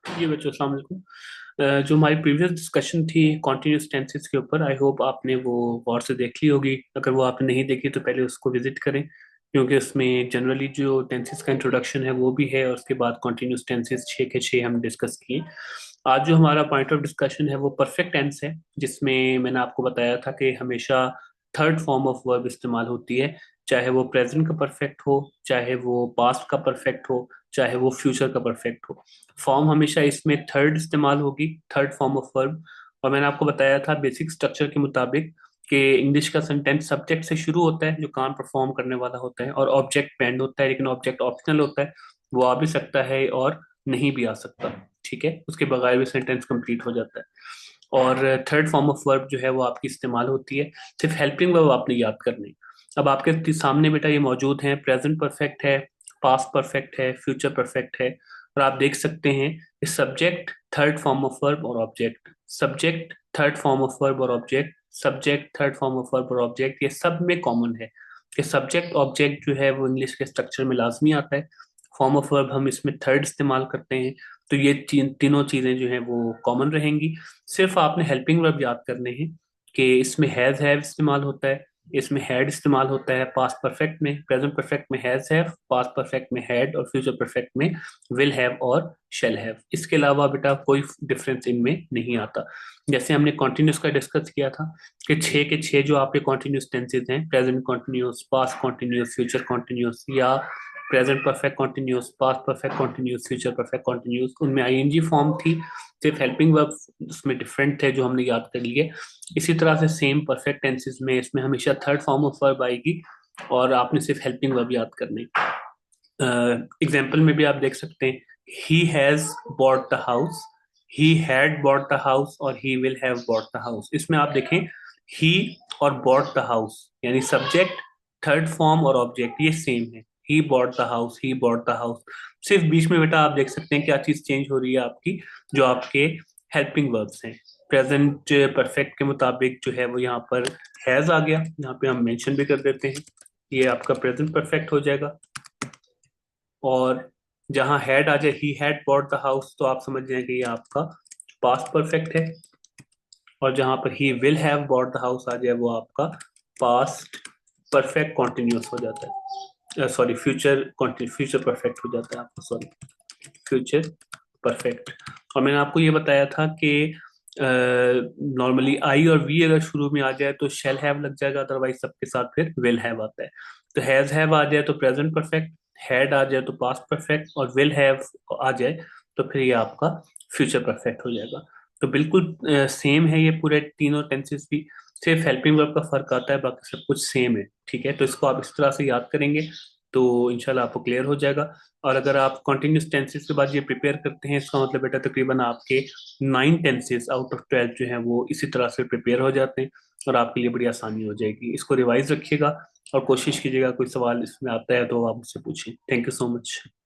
जी बच्चों, अस्सलाम वालेकुम। जो हमारी प्रीवियस डिस्कशन थी कॉन्टिन्यूस टेंसेस के ऊपर, आई होप आपने वो गौर से देख ली होगी। अगर वो आपने नहीं देखी तो पहले उसको विजिट करें, क्योंकि उसमें जनरली जो टेंसेस का इंट्रोडक्शन है वो भी है, और उसके बाद कॉन्टिन्यूस टेंसेस छः के छः हम डिस्कस किए। आज जो हमारा पॉइंट ऑफ डिस्कशन है वो परफेक्ट टेंस है, जिसमें मैंने आपको बताया था कि हमेशा थर्ड फॉर्म ऑफ वर्ब इस्तेमाल होती है। चाहे वो प्रेजेंट का परफेक्ट हो, चाहे वो पास्ट का परफेक्ट हो, चाहे वो फ्यूचर का परफेक्ट हो, फॉर्म हमेशा इसमें थर्ड इस्तेमाल होगी, थर्ड फॉर्म ऑफ वर्ब। और मैंने आपको बताया था बेसिक स्ट्रक्चर के मुताबिक कि इंग्लिश का सेंटेंस सब्जेक्ट से शुरू होता है, जो काम परफॉर्म करने वाला होता है, और ऑब्जेक्ट पेंड होता है, लेकिन ऑब्जेक्ट ऑप्शनल होता है। वो आ भी सकता है और नहीं भी आ सकता। ठीक है, उसके बगैर भी सेंटेंस कंप्लीट हो जाता है। और थर्ड फॉर्म ऑफ वर्ब जो है वो आपकी इस्तेमाल होती है। सिर्फ हेल्पिंग वर्ब आपने याद करनी। अब आपके सामने बेटा ये मौजूद है, प्रेजेंट परफेक्ट है, पास्ट परफेक्ट है, फ्यूचर परफेक्ट है। और आप देख सकते हैं subject, third form of verb और object, subject, third form of verb और object, subject, third form of verb और ऑब्जेक्ट, ये सब में कॉमन है कि सब्जेक्ट ऑब्जेक्ट जो है वो इंग्लिश के स्ट्रक्चर में लाजमी आता है। फॉर्म ऑफ वर्ब हम इसमें थर्ड इस्तेमाल करते हैं। तो ये तीनों चीजें जो हैं वो कॉमन रहेंगी। सिर्फ आपने हेल्पिंग वर्ब याद करने हैं कि इसमें हैव इस्तेमाल होता है, इसमें हैड इस्तेमाल होता है पास्ट परफेक्ट में, प्रेजेंट परफेक्ट में हैव, पास्ट परफेक्ट में हैड, और फ्यूचर परफेक्ट में विल हैव और शेल हैव। इसके अलावा बेटा कोई डिफरेंस इनमें नहीं आता। जैसे हमने कॉन्टिन्यूस का डिस्कस किया था कि छः के छः जो आपके कॉन्टिन्यूस टेंसेज हैं, present continuous, past continuous, future continuous, या present perfect continuous, past perfect continuous, future perfect continuous, उनमें आईएनजी फॉर्म थी। सिर्फ हेल्पिंग वर्ब उसमें डिफरेंट थे जो हमने याद कर लिए। इसी तरह से सेम परफेक्ट टेंसेस में इसमें हमेशा थर्ड फॉर्म ऑफ वर्ब आएगी, और आपने सिर्फ हेल्पिंग वर्ब याद करनी। एग्जाम्पल में भी आप देख सकते हैं, he has bought the house, he had bought the house, और he will have bought the house. इसमें आप देखें, ही और बॉट द हाउस, यानी सब्जेक्ट, थर्ड फॉर्म और ऑब्जेक्ट ये सेम है। He bought the house, he bought the house. सिर्फ बीच में बेटा आप देख सकते हैं क्या चीज चेंज हो रही है आपकी, जो आपके हेल्पिंग वर्ब्स हैं। प्रेजेंट परफेक्ट के मुताबिक जो है वो यहाँ पर हैज आ गया, यहाँ पे हम मेंशन भी कर देते हैं, ये आपका प्रेजेंट परफेक्ट हो जाएगा। और जहां हैड आ जाए, ही हैड बॉट द हाउस, तो आप समझ जाएंगे ये आपका पास्ट परफेक्ट है। और जहां पर he will have bought the house आ जाए, वो आपका पास्ट परफेक्ट कॉन्टिन्यूस हो जाता है, सॉरी फ्यूचर फ्यूचर परफेक्ट हो जाता है आपका, सॉरी फ्यूचर परफेक्ट। और मैंने आपको ये बताया था कि नॉर्मली आई और वी अगर शुरू में आ जाए तो शेल हैव लग जाएगा, अदरवाइज सबके साथ फिर विल हैव आता है। तो हैज हैव आ जाए तो प्रेजेंट परफेक्ट, हैड आ जाए तो पास्ट परफेक्ट, और विल हैव आ जाए तो फिर ये आपका फ्यूचर परफेक्ट हो जाएगा। तो बिल्कुल सेम है ये पूरे तीनों टेंसेस भी। सिर्फ हेल्पिंग वर्ब का फर्क आता है, बाकी सब कुछ सेम है। ठीक है, तो इसको आप इस तरह से याद करेंगे तो इंशाल्लाह आपको क्लियर हो जाएगा। और अगर आप कॉन्टिन्यूस टेंसेस के बाद ये प्रिपेयर करते हैं, इसका मतलब बेटा तकरीबन आपके 9 टेंसेस आउट ऑफ 12 जो है वो इसी तरह से प्रिपेयर हो जाते हैं, और आपके लिए बड़ी आसानी हो जाएगी। इसको रिवाइज रखिएगा और कोशिश कीजिएगा कोई सवाल इसमें आता है तो आप मुझसे पूछें। Thank you so much.